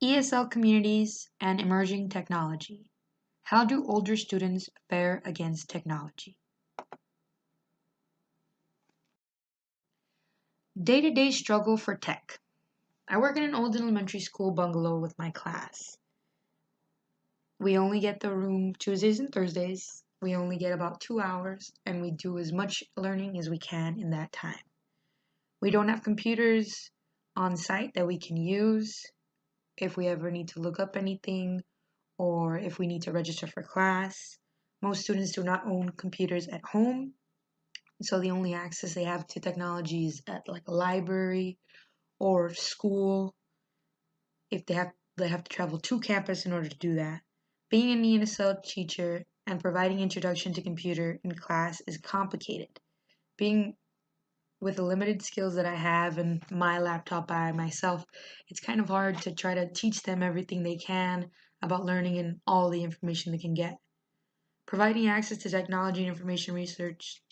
ESL communities and emerging technology. How do older students fare against technology? Day-to-day struggle for tech. I work in an old elementary school bungalow with my class. We only get the room Tuesdays and Thursdays. We only get about 2 hours, and we do as much learning as we can in that time. We don't have computers on site that we can use if we ever need to look up anything or if we need to register for class. Most students do not own computers at home, so the only access they have to technology is at like a library or school. If they have to travel to campus in order to do that. Being an ESL teacher and providing introduction to computer in class is complicated. Being with the limited skills that I have and my laptop by myself, it's kind of hard to try to teach them everything they can about learning and all the information they can get. Providing access to technology and information research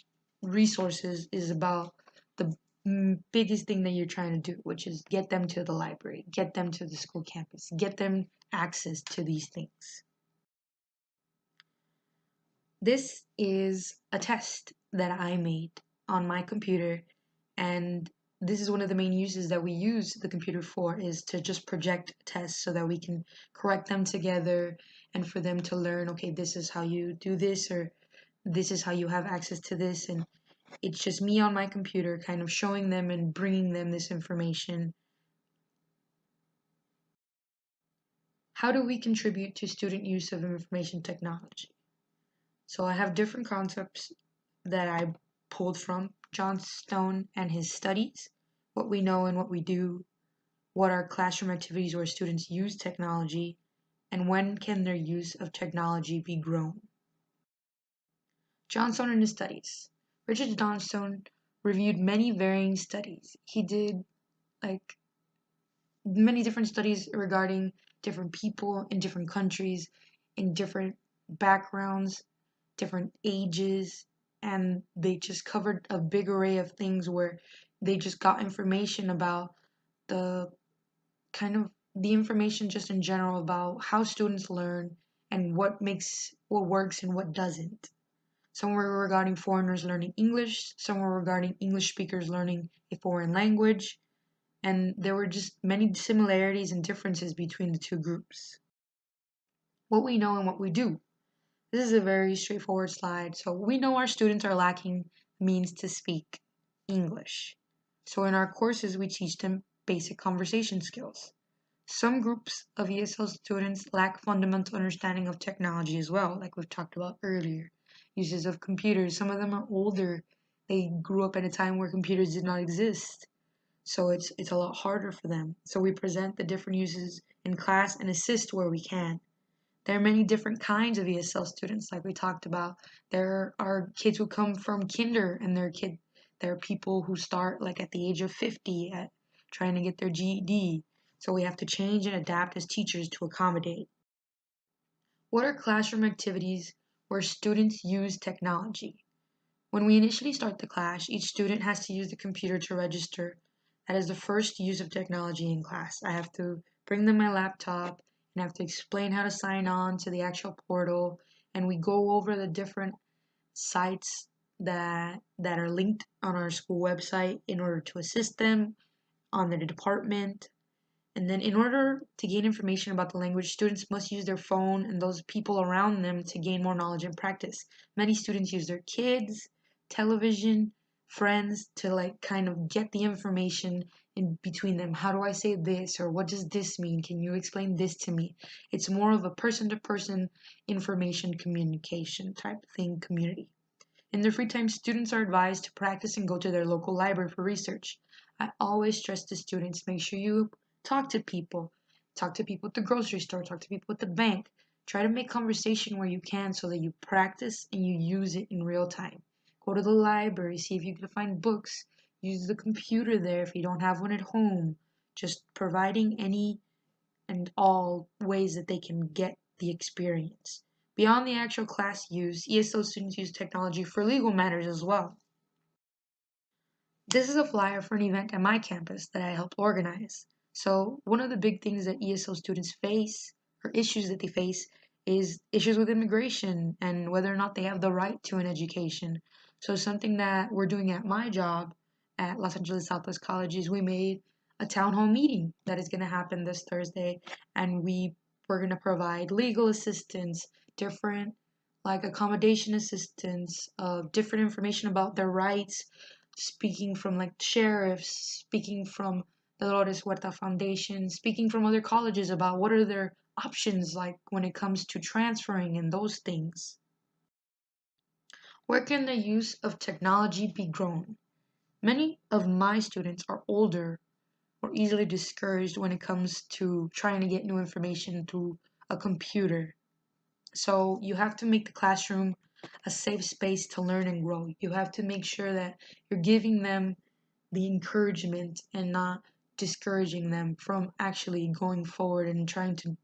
resources is about the biggest thing that you're trying to do, which is get them to the library, get them to the school campus, get them access to these things. This is a test that I made on my computer, and this is one of the main uses that we use the computer for, is to just project tests so that we can correct them together and for them to learn, okay, this is how you do this, or this is how you have access to this. And it's just me on my computer kind of showing them and bringing them this information. How do we contribute to student use of information technology? So I have different concepts that I pulled from John Stone and his studies, what we know and what we do, what are classroom activities where students use technology, and when can their use of technology be grown. Johnstone and his studies. Richard Johnstone reviewed many varying studies. He did like many different studies regarding different people in different countries, in different backgrounds, different ages, and they just covered a big array of things where they just got information about the kind of the information just in general about how students learn and what works and what doesn't. Some were regarding foreigners learning English, some were regarding English speakers learning a foreign language, and there were just many similarities and differences between the two groups. What we know and what we do. This is a very straightforward slide. So we know our students are lacking means to speak English. So in our courses, we teach them basic conversation skills. Some groups of ESL students lack fundamental understanding of technology as well, like we've talked about earlier. Uses of computers. Some of them are older. They grew up at a time where computers did not exist. So it's a lot harder for them. So we present the different uses in class and assist where we can. There are many different kinds of ESL students, like we talked about. There are kids who come from kinder, and there are people who start like at the age of 50 at trying to get their GED. So we have to change and adapt as teachers to accommodate. What are classroom activities where students use technology? When we initially start the class, each student has to use the computer to register. That is the first use of technology in class. I have to bring them my laptop and have to explain how to sign on to the actual portal, and we go over the different sites that are linked on our school website in order to assist them on their department. And then in order to gain information about the language, students must use their phone and those people around them to gain more knowledge and practice. Many students use their kids, television, friends to like kind of get the information in between them. How do I say this, or what does this mean? Can you explain this to me? It's more of a person-to-person information communication type thing community. In their free time, students are advised to practice and go to their local library for research. I always stress to students, make sure you talk to people. Talk to people at the grocery store, talk to people at the bank. Try to make conversation where you can so that you practice and you use it in real time. Go to the library, see if you can find books. Use the computer there if you don't have one at home. Just providing any and all ways that they can get the experience. Beyond the actual class use, ESL students use technology for legal matters as well. This is a flyer for an event at my campus that I helped organize. So one of the big things that ESL students face, or issues that they face, is issues with immigration and whether or not they have the right to an education. So something that we're doing at my job at Los Angeles Southwest College is we made a town hall meeting that is going to happen this Thursday, and we're going to provide legal assistance, different like accommodation assistance, different information about their rights, speaking from like sheriffs, speaking from the Dolores Huerta Foundation, speaking from other colleges about what are their options like when it comes to transferring and those things. Where can the use of technology be grown? Many of my students are older or easily discouraged when it comes to trying to get new information through a computer. So you have to make the classroom a safe space to learn and grow. You have to make sure that you're giving them the encouragement and not discouraging them from actually going forward and trying to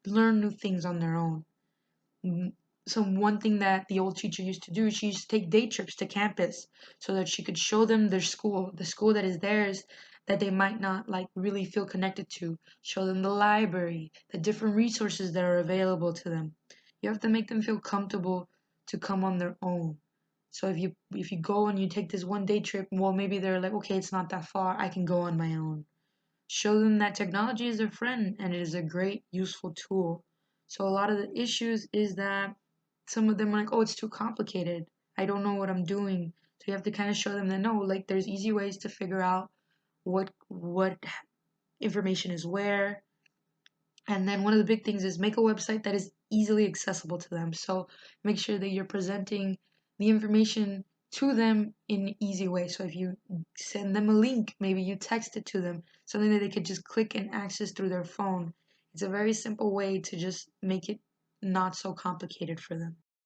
learn new things on their own. Mm, So one thing that the old teacher used to do, she used to take day trips to campus so that she could show them their school, the school that is theirs that they might not like really feel connected to. Show them the library, the different resources that are available to them. You have to make them feel comfortable to come on their own. So if you go and you take this one day trip, well maybe they're like, okay, it's not that far, I can go on my own. Show them that technology is their friend and it is a great useful tool. So a lot of the issues is that some of them are like, oh, it's too complicated, I don't know what I'm doing. So you have to kind of show them that no, like there's easy ways to figure out what information is where. And then one of the big things is make a website that is easily accessible to them. So make sure that you're presenting the information to them in an easy way. So if you send them a link, maybe you text it to them, something that they could just click and access through their phone. It's a very simple way to just make it not so complicated for them.